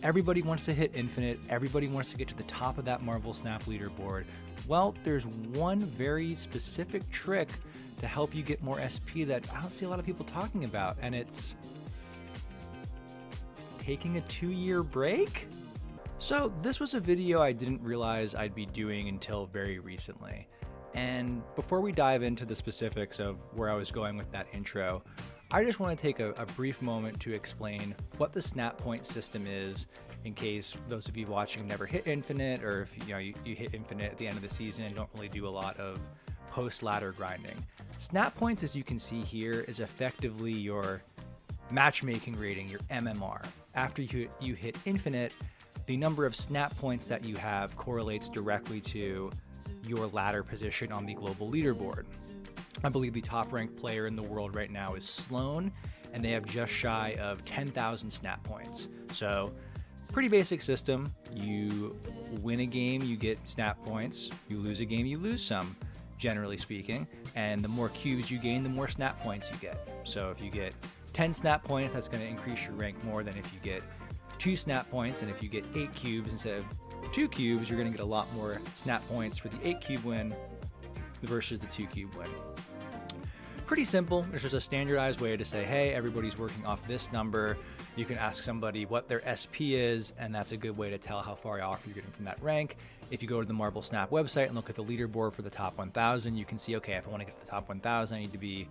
Everybody wants to hit infinite. Everybody wants to get to the top of that Marvel Snap leaderboard. Well, there's one very specific trick to help you get more SP that I don't see a lot of people talking about, and it's taking a 2-year break? So this was a video I didn't realize I'd be doing until very recently. And before we dive into the specifics of where I was going with that intro, I just want to take a brief moment to explain what the snap point system is, in case those of you watching never hit infinite, or if you hit infinite at the end of the season and don't really do a lot of post-ladder grinding. Snap points, as you can see here, is effectively your matchmaking rating, your MMR. After you hit infinite, the number of snap points that you have correlates directly to your ladder position on the global leaderboard. I believe the top ranked player in the world right now is Sloan, and they have just shy of 10,000 snap points. So pretty basic system. You win a game, you get snap points. You lose a game, you lose some, generally speaking. And the more cubes you gain, the more snap points you get. So if you get 10 snap points, that's going to increase your rank more than if you get 2 snap points. And if you get 8 cubes instead of 2 cubes, you're going to get a lot more snap points for the 8 cube win versus the 2 cube win. Pretty simple. There's just a standardized way to say, hey, everybody's working off this number. You can ask somebody what their SP is, and that's a good way to tell how far off you're getting from that rank. If you go to the Marble Snap website and look at the leaderboard for the top 1,000, you can see, okay, if I want to get to the top 1,000, I need to be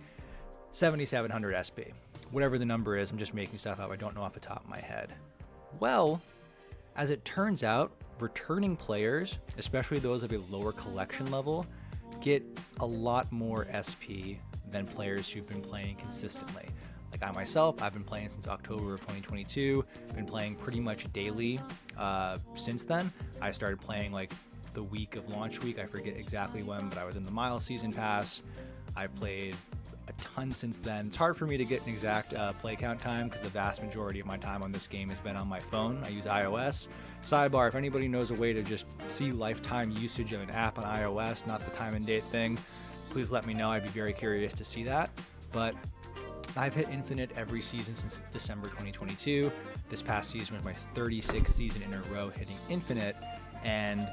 7,700 SP. Whatever the number is, I'm just making stuff up. I don't know off the top of my head. Well, as it turns out, returning players, especially those of a lower collection level, get a lot more SP than players who've been playing consistently. Like I myself, I've been playing since October of 2022, been playing pretty much daily since then. I started playing like the week of launch week. I forget exactly when, but I was in the Miles Season Pass. I've played a ton since then. It's hard for me to get an exact play count time because the vast majority of my time on this game has been on my phone. I use iOS. Sidebar, if anybody knows a way to just see lifetime usage of an app on iOS, not the time and date thing, please let me know. I'd be very curious to see that. But I've hit infinite every season since December 2022. This past season was my 36th season in a row hitting infinite, and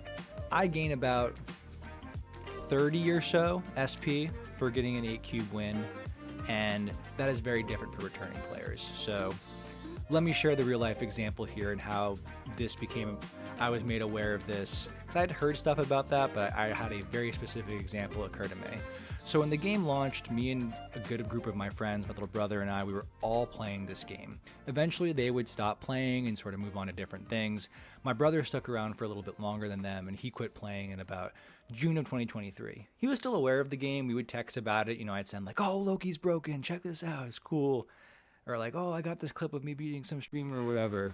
I gain about 30 or so SP for getting an 8 cube win, and that is very different for returning players. So let me share the real life example here and how this became, I was made aware of this, because I had heard stuff about that, but I had a very specific example occur to me. So when the game launched, me and a good group of my friends, my little brother and I, we were all playing this game. Eventually they would stop playing and sort of move on to different things. My brother stuck around for a little bit longer than them, and he quit playing in about June of 2023. He was still aware of the game. We would text about it. I'd send like, oh, Loki's broken, check this out, it's cool. Or like, oh, I got this clip of me beating some streamer or whatever.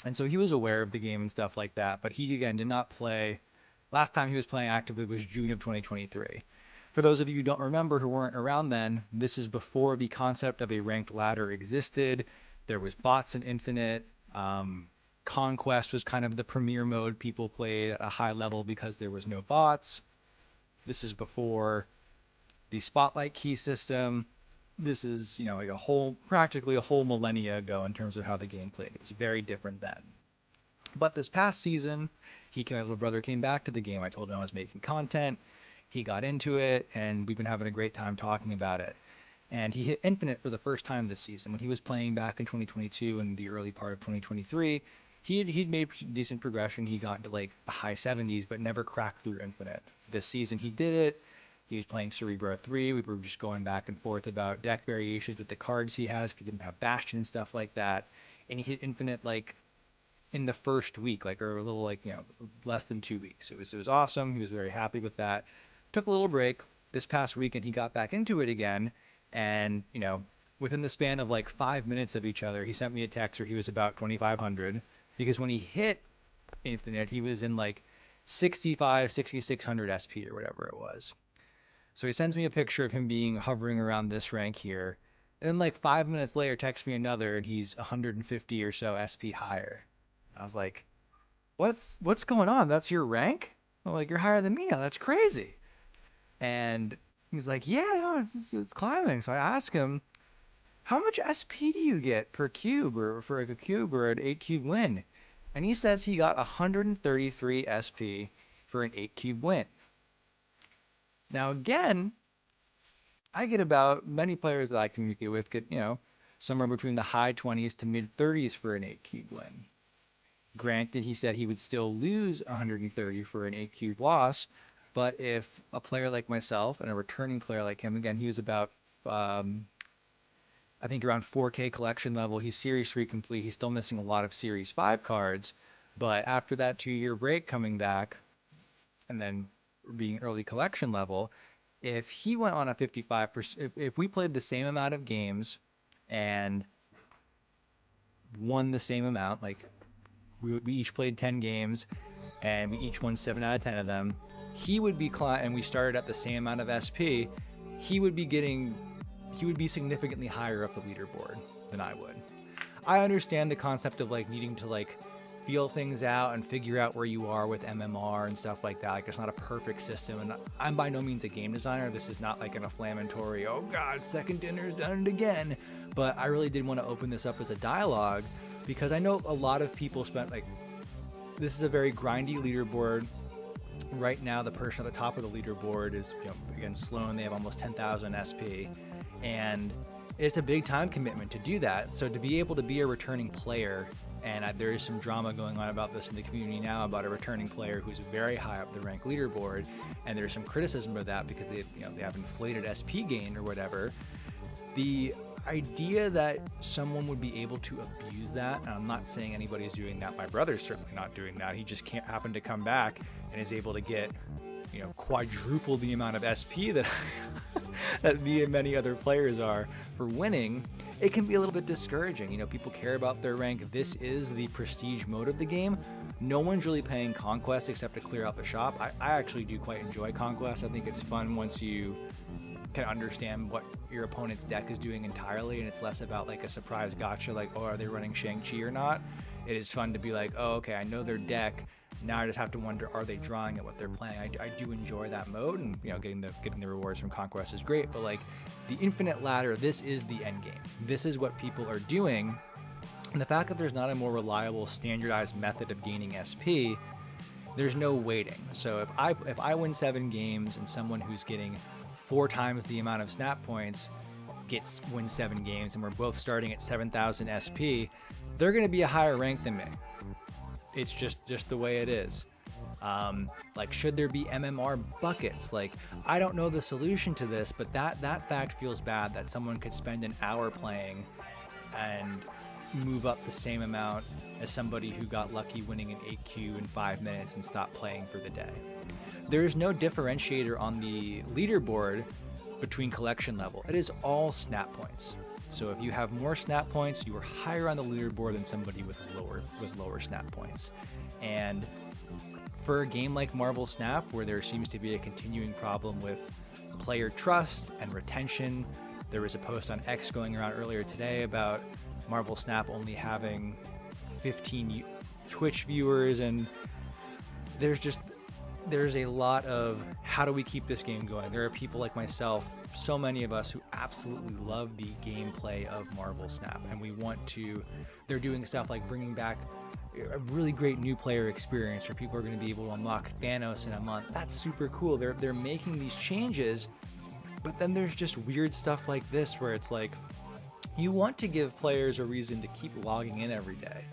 And so he was aware of the game and stuff like that, but he, again, did not play. Last time he was playing actively was June of 2023. For those of you who don't remember, who weren't around then, this is before the concept of a ranked ladder existed. There was bots in Infinite. Conquest was kind of the premier mode people played at a high level because there was no bots. This is before the Spotlight key system. This is, like practically a whole millennia ago in terms of how the game played. It was very different then. But this past season, my little brother came back to the game. I told him I was making content. He got into it, and we've been having a great time talking about it. And he hit infinite for the first time this season. When he was playing back in 2022 and the early part of 2023, he'd made decent progression. He got into like the high 70s, but never cracked through infinite. This season he did it. He was playing Cerebro 3. We were just going back and forth about deck variations with the cards he has. If he didn't have Bastion and stuff like that. And he hit infinite like in the first week, or a little less than 2 weeks. It was awesome. He was very happy with that. Took a little break. This past weekend he got back into it again, and within the span of like 5 minutes of each other, he sent me a text where he was about 2,500, because when he hit infinite, he was in like 6,600 SP or whatever it was. So he sends me a picture of him hovering around this rank here, and then like 5 minutes later texts me another, and he's 150 or so SP higher. I was like, what's going on? That's your rank? I'm like, you're higher than me now. That's crazy. And he's like, yeah, no, it's climbing. So I asked him, how much SP do you get per cube or for a cube or an 8 cube win? And he says he got 133 SP for an 8 cube win. Now again, I get about many players that I communicate with get, somewhere between the high 20s to mid 30s for an 8 cube win. Granted, he said he would still lose 130 for an 8 cube loss, but if a player like myself and a returning player like him, again, he was about I think around 4K collection level. He's Series 3 complete. He's still missing a lot of Series 5 cards. But after that 2-year break coming back and then being early collection level, if he went on a 55%, if we played the same amount of games and won the same amount, like we each played 10 games and we each won 7 out of 10 of them, he would be, and we started at the same amount of SP, he would be significantly higher up the leaderboard than I would. I understand the concept of like needing to like feel things out and figure out where you are with MMR and stuff like that. Like it's not a perfect system, and I'm by no means a game designer. This is not like an inflammatory, oh god, second dinner's done it again. But I really did want to open this up as a dialogue because I know a lot of people spent like, this is a very grindy leaderboard. Right now, the person at the top of the leaderboard is, again, Sloan. They have almost 10,000 SP. And it's a big time commitment to do that. So to be able to be a returning player, and there is some drama going on about this in the community now about a returning player who's very high up the rank leaderboard, and there's some criticism of that because they have inflated SP gain or whatever. The idea that someone would be able to abuse that, and I'm not saying anybody's doing that. My brother's certainly not doing that. He just can't happen to come back and is able to get quadruple the amount of SP that that me and many other players are for winning. It can be a little bit discouraging. People care about their rank. This is the prestige mode of the game. No one's really playing Conquest except to clear out the shop. I actually do quite enjoy Conquest. I think it's fun once you can understand what your opponent's deck is doing entirely, and it's less about like a surprise gotcha, like, oh, are they running Shang-Chi or not? It is fun to be like, oh, okay, I know their deck. Now I just have to wonder, are they drawing at what they're playing? I do enjoy that mode, and getting the rewards from Conquest is great. But like the Infinite Ladder, this is the end game. This is what people are doing, and the fact that there's not a more reliable, standardized method of gaining SP, there's no waiting. So if I win 7 games and someone who's getting 4 times the amount of snap points wins 7 games, and we're both starting at 7,000 SP, they're going to be a higher rank than me. It's just the way it is. Like, should there be MMR buckets? Like, I don't know the solution to this, but that fact feels bad, that someone could spend an hour playing and move up the same amount as somebody who got lucky winning an 8Q in 5 minutes and stopped playing for the day. There is no differentiator on the leaderboard between collection level. It is all snap points. So if you have more snap points, you are higher on the leaderboard than somebody with lower snap points. And for a game like Marvel Snap, where there seems to be a continuing problem with player trust and retention, there was a post on X going around earlier today about Marvel Snap only having 15 Twitch viewers, and there's a lot of how do we keep this game going? There are people like myself, so many of us, who absolutely love the gameplay of Marvel Snap, and we want to. They're doing stuff like bringing back a really great new player experience where people are going to be able to unlock Thanos in a month. That's super cool. They're making these changes, but then there's just weird stuff like this where it's like you want to give players a reason to keep logging in every day.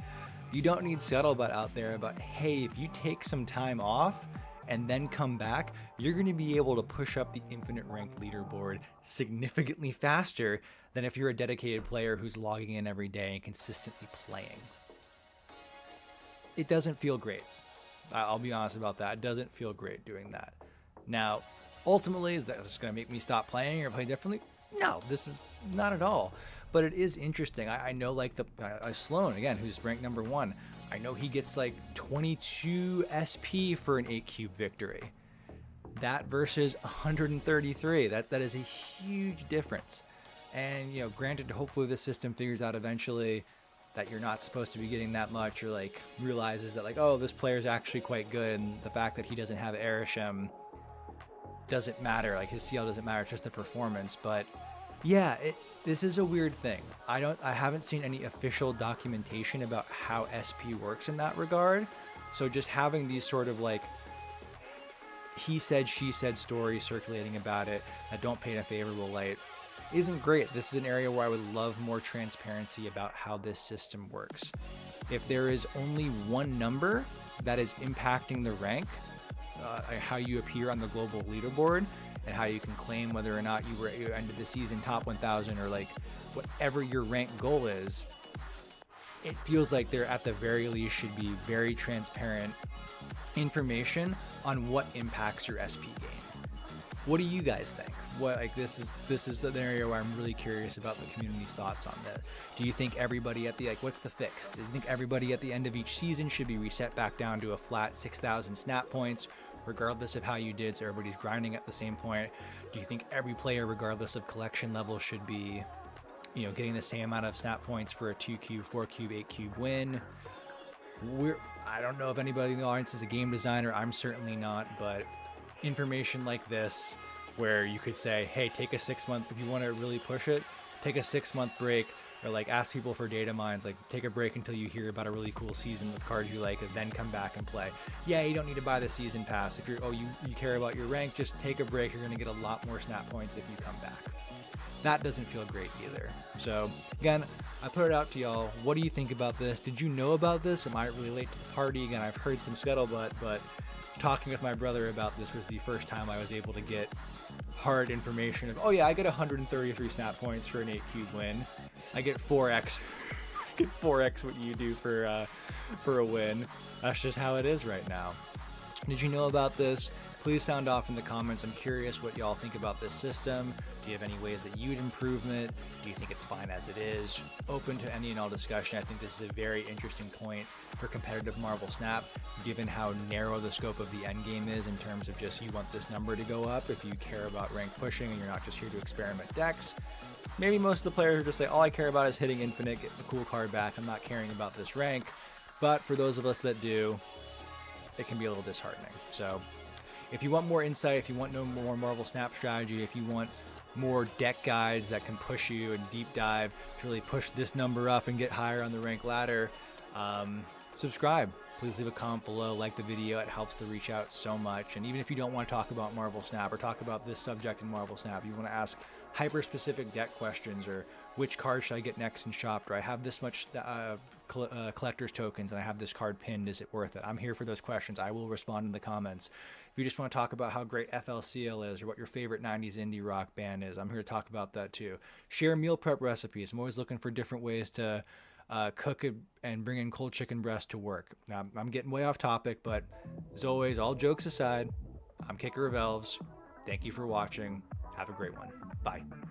You don't need scuttlebutt out there about, hey, if you take some time off and then come back, you're going to be able to push up the infinite ranked leaderboard significantly faster than if you're a dedicated player who's logging in every day and consistently playing. It doesn't feel great. I'll be honest about that. It doesn't feel great doing that. Now, ultimately, is that just going to make me stop playing or play differently? No, this is not at all. But it is interesting. I know, like, Sloan, again, who's ranked number 1, I know he gets like 22 SP for an 8-cube victory. That versus 133. That is a huge difference. And, granted, hopefully the system figures out eventually that you're not supposed to be getting that much, or like realizes that, like, oh, this player's actually quite good, and the fact that he doesn't have Arishem doesn't matter. Like, his CL doesn't matter, it's just the performance. But Yeah, this is a weird thing. I haven't seen any official documentation about how SP works in that regard. So just having these sort of like he said, she said stories circulating about it that don't paint a favorable light isn't great. This is an area where I would love more transparency about how this system works. If there is only one number that is impacting the rank, how you appear on the global leaderboard, and how you can claim whether or not you ended the season top 1,000 or like whatever your rank goal is, it feels like there at the very least should be very transparent information on what impacts your SP game. What do you guys think? What like this is an area where I'm really curious about the community's thoughts on that. Do you think everybody at the what's the fix? Do you think everybody at the end of each season should be reset back down to a flat 6,000 snap points, regardless of how you did, so everybody's grinding at the same point? Do you think every player, regardless of collection level, should be, getting the same amount of snap points for a 2 cube, 4 cube, 8 cube win? I don't know if anybody in the audience is a game designer. I'm certainly not, but information like this where you could say, hey, take a 6-month, if you want to really push it, take a 6-month break, or like ask people for data mines, like take a break until you hear about a really cool season with cards you like, and then come back and play. Yeah, you don't need to buy the season pass. If you care about your rank, just take a break. You're going to get a lot more snap points if you come back. That doesn't feel great either. So again, I put it out to y'all. What do you think about this? Did you know about this? Am I really late to the party? Again, I've heard some scuttlebutt, but talking with my brother about this was the first time I was able to get hard information of, oh yeah, I get 133 snap points for an 8 cube win. I get 4x, what you do for a win. That's just how it is right now. Did you know about this? Please sound off in the comments. I'm curious what y'all think about this system. Do you have any ways that you'd improve it? Do you think it's fine as it is? Open to any and all discussion. I think this is a very interesting point for competitive Marvel Snap, given how narrow the scope of the end game is in terms of just you want this number to go up if you care about rank pushing and you're not just here to experiment decks. Maybe most of the players are just say, all I care about is hitting infinite, get the cool card back. I'm not caring about this rank. But for those of us that do, it can be a little disheartening. So if you want more insight, if you want no more Marvel Snap strategy, if you want more deck guides that can push you and deep dive to really push this number up and get higher on the rank ladder, subscribe. Please leave a comment below, like the video. It helps the reach out so much. And even if you don't want to talk about Marvel Snap or talk about this subject in Marvel Snap, you want to ask hyper-specific deck questions, or which card should I get next in Shopped, or I have this much collector's tokens and I have this card pinned, is it worth it? I'm here for those questions. I will respond in the comments. If you just want to talk about how great FLCL is or what your favorite 90s indie rock band is, I'm here to talk about that too. Share meal prep recipes. I'm always looking for different ways to cook and bring in cold chicken breast to work. Now, I'm getting way off topic, but as always, all jokes aside, I'm Kicker of Elves. Thank you for watching. Have a great one. Bye.